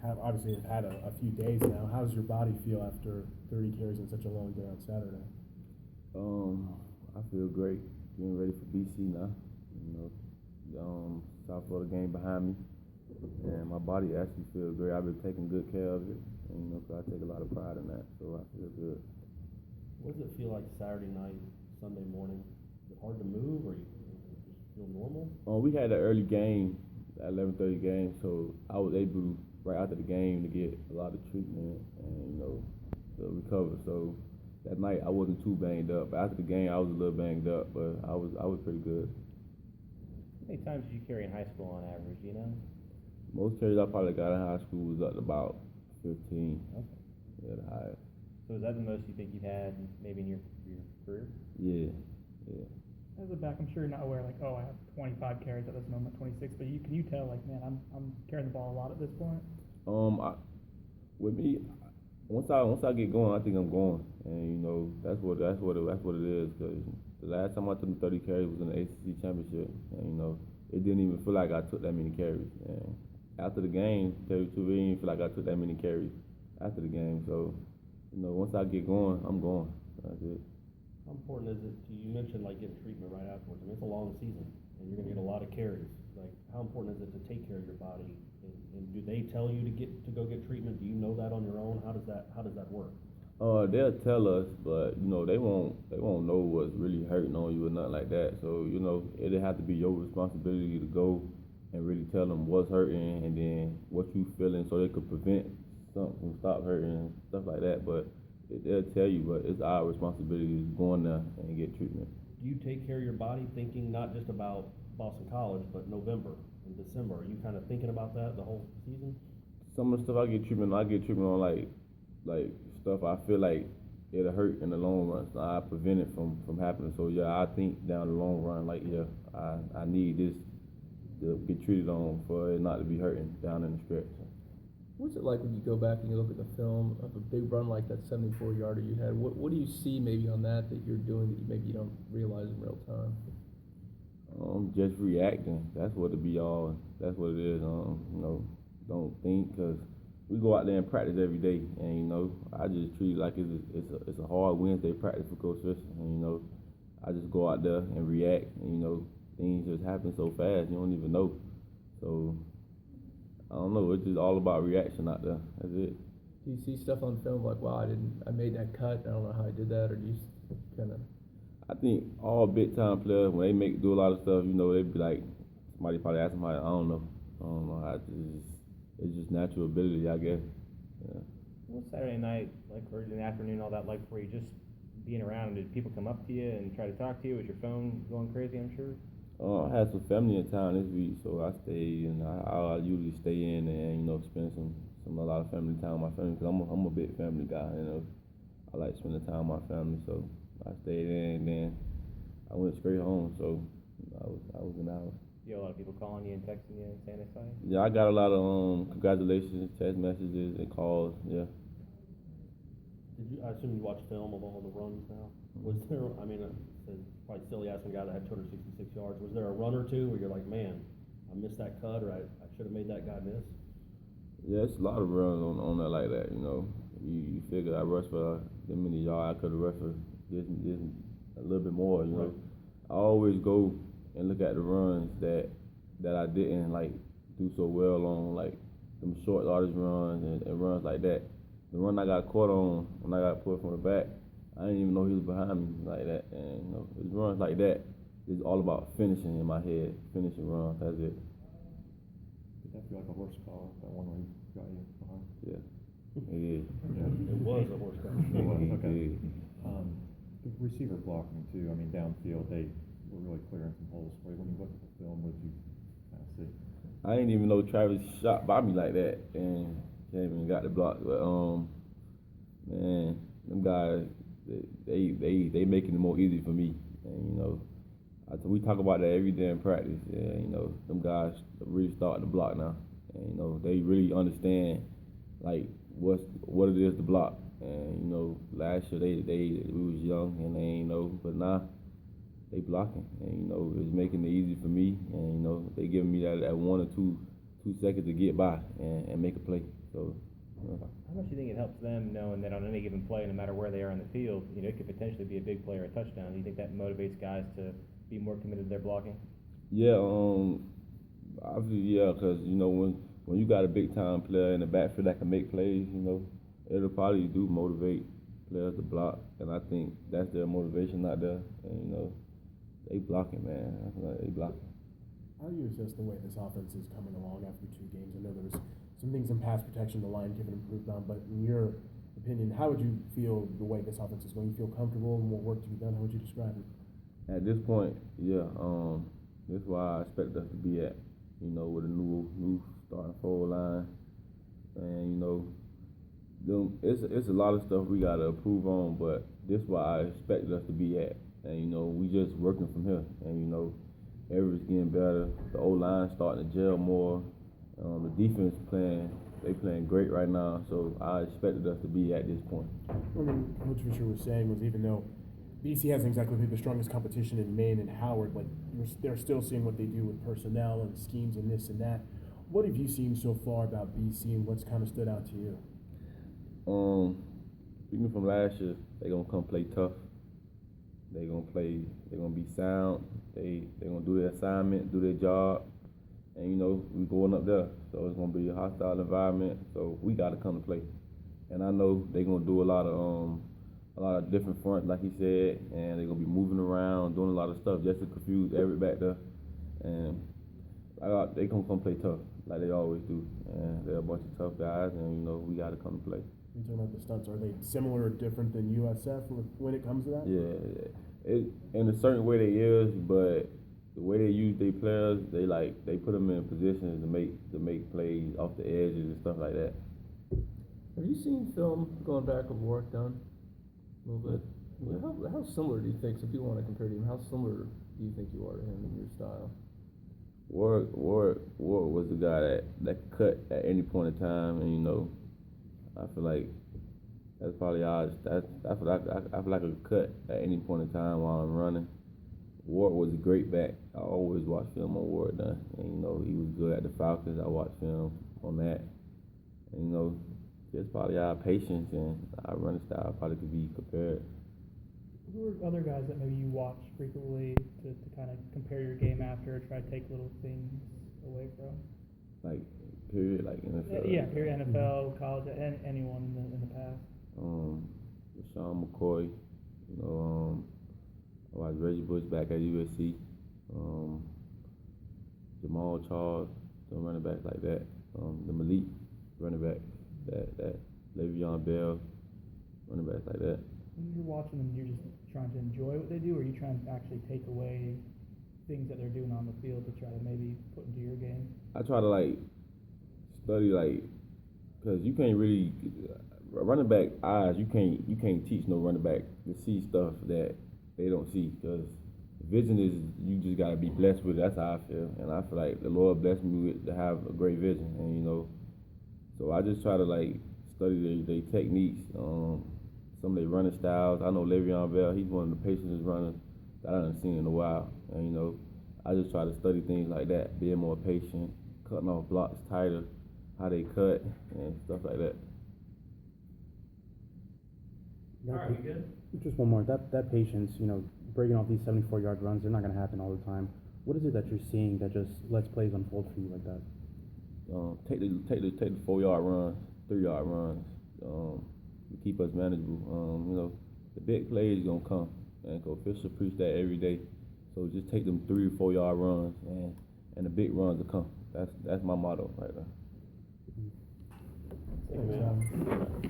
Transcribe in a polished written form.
have obviously have had a few days now. How does your body feel after 30 carries in such a long day on Saturday? I feel great. Getting ready for BC now. You know, South Florida game behind me, and my body actually feels great. I've been taking good care of it, and you know, 'cause I take a lot of pride in that, so I feel good. What does it feel like Saturday night, Sunday morning? Is it hard to move, or you just feel normal? We had an early game, 11:30 game, so I was able to, right after the game, to get a lot of treatment and you know to recover. So that night I wasn't too banged up. But after the game I was a little banged up, but I was pretty good. How many times did you carry in high school on average, do you know? Most carries I probably got in high school was up to about 15. Okay. Yeah, the highest. So is that the most you think you've had maybe in your career? Yeah, yeah. As a back, I'm sure you're not aware, like, oh, I have 25 carries at this moment, 26, but can you tell, like, man, I'm carrying the ball a lot at this point? With me, once I get going, I think I'm going, and you know that's what it is. Cause the last time I took 30 carries was in the ACC championship, and you know it didn't even feel like I took that many carries. And after the game, 32, it didn't even feel like I took that many carries after the game. So you know, once I get going, I'm going. That's it. How important is it you mentioned like getting treatment right afterwards? I mean, it's a long season, and you're going to get a lot of carries. Like, how important is it to take care of your body? And do they tell you to go get treatment? Do you know that on your own? How does that work? They'll tell us, but you know they won't know what's really hurting on you or nothing like that. So you know it'll have to be your responsibility to go and really tell them what's hurting and then what you feeling, so they could prevent something from stop hurting and stuff like that. But they'll tell you, but it's our responsibility to go in there and get treatment. Do you take care of your body thinking not just about Boston College, but November and December? Are you kind of thinking about that the whole season? Some of the stuff I get treatment on like stuff I feel like it'll hurt in the long run. So I prevent it from happening. So yeah, I think down the long run, like yeah, I need this to get treated on for it not to be hurting down in the stretch. What's it like when you go back and you look at the film of a big run like that 74-yarder you had? What do you see maybe on that you're doing that maybe you don't realize in real time? Just reacting. That's what it be all. That's what it is. You know, don't think, because we go out there and practice every day, and you know, I just treat it like it's a hard Wednesday practice for Coach Fisher, and you know, I just go out there and react, and you know, things just happen so fast you don't even know. So I don't know. It's just all about reaction out there. That's it. Do you see stuff on film like, wow, I made that cut, I don't know how I did that, or do you kind of? I think all big time players, when they do a lot of stuff, you know, they be like, somebody probably ask them, I don't know. It's just natural ability, I guess. Yeah. What's Saturday night like, or in the afternoon, all that like for you? Just being around, did people come up to you and try to talk to you? Was your phone going crazy, I'm sure? I had some family in town this week, so I stayed, and I usually stay in and you know spend a lot of family time with my family, because I'm a big family guy. You know, I like spending time with my family, so I stayed in, and then I went straight home. So I was in the house. You have a lot of people calling you and texting you and saying they saw you? Yeah, I got a lot of congratulations, text messages, and calls. Yeah. I assume you watched film of all the runs now. Was there? I mean, it's probably silly asking a guy that had 266 yards. Was there a run or two where you're like, man, I missed that cut, or I should have made that guy miss? Yeah, it's a lot of runs on that like that. You know, you figure I rushed for that many yards. I could have rushed for this a little bit more. You know, I always go and look at the runs that I didn't like do so well on, like them short yardage runs and runs like that. The run I got caught on when I got put from the back, I didn't even know he was behind me like that. And you know, it's runs like that. It's all about finishing in my head, finishing runs. That's it. Did that feel like a horse collar, that one where he got you behind? Yeah, it is. It was a horse collar. It was, okay. Yeah. The receiver blocking too, I mean, downfield, they were really clearing some holes for you. When you look at the film, what did you kind of see? I didn't even know Travis shot by me like that, and came and got the block. But man, them guys, they making it more easy for me. And you know, we talk about that every day in practice. Yeah, you know, them guys really starting to block now, and you know, they really understand like what it is to block. And you know, last year we was young and they ain't know, but now they blocking, and you know, it's making it easy for me. And you know, they giving me that one or two 2 seconds to get by and make a play. So, How much do you think it helps them knowing that on any given play, no matter where they are in the field, it could potentially be a big play or a touchdown? Do you think that motivates guys to be more committed to their blocking? yeah, obviously, yeah, because, when you got a big time player in the backfield that can make plays, it'll probably do motivate players to block, and I think that's their motivation out there. And they blocking, man. I feel like they blocking. How do you assess the way this offense is coming along after 2 games? I know there was some things in pass protection the line could have improved on, but in your opinion, how would you feel the way this offense is going? You feel comfortable and more work to be done? How would you describe it? At this point, yeah, this is where I expect us to be at. With a new starting forward line, and it's a lot of stuff we gotta improve on, but this is where I expect us to be at. And we just working from here, and everything's getting better. The O-line starting to gel more. The defense playing great right now, so I expected us to be at this point. Coach Fisher was saying was even though BC hasn't exactly been the strongest competition in Maine and Howard, like they're still seeing what they do with personnel and schemes and this and that. What have you seen so far about BC and what's kind of stood out to you? Speaking from last year, they're gonna come play tough. They're gonna be sound. They're gonna do their assignment, do their job, and we going up there, so it's gonna be a hostile environment. So we gotta come to play, and I know they're gonna do a lot of different fronts, like he said, and they're gonna be moving around, doing a lot of stuff just to confuse every back there, and they gonna come play tough like they always do, and they're a bunch of tough guys, and we gotta come to play. You're talking about the stunts. Are they similar or different than USF when it comes to that? Yeah, in a certain way they is, but the way they use their players, they put them in positions to make plays off the edges and stuff like that. Have you seen film going back of work done? A little bit. How similar do you think? So people want to compare to him. How similar do you think you are to him in your style? Ward was the guy that cut at any point in time, and I feel like that's probably ours. I feel like I could cut at any point in time while I'm running. Ward was a great back. I always watch film on Ward done, and he was good at the Falcons. I watched film on that, and just probably our patience and our running style probably could be compared. Who are other guys that maybe you watch frequently to kind of compare your game after, try to take little things away from? Like, period, like NFL? Yeah, period, NFL, college, anyone in the past. Sean McCoy, I watched Reggie Bush back at USC. Jamal Charles, some running backs like that. The Malik running back, that Le'Veon Bell, running backs like that. When you're watching them, you're just trying to enjoy what they do, or are you trying to actually take away things that they're doing on the field to try to maybe put into your game? I try to study because you can't really running back eyes. You can't teach no running back to see stuff that they don't see, because vision is, you just gotta be blessed with it. That's how I feel, and I feel like the Lord blessed me with to have a great vision, and so I just try to study their techniques, some of their running styles. I know Le'Veon Bell, he's one of the patientest runners that I haven't seen in a while, and I just try to study things like that, being more patient, cutting off blocks tighter, how they cut and stuff like that. All right, we good? Just one more. That patience, breaking off these 74-yard runs, they're not going to happen all the time. What is it that you're seeing that just lets plays unfold for you like that? Take the 4-yard runs, 3-yard runs, to keep us manageable. The big plays gonna come, and Coach Fisher preach that every day. So just take them 3 or 4-yard runs, and the big runs will come. That's my motto right there. Thanks,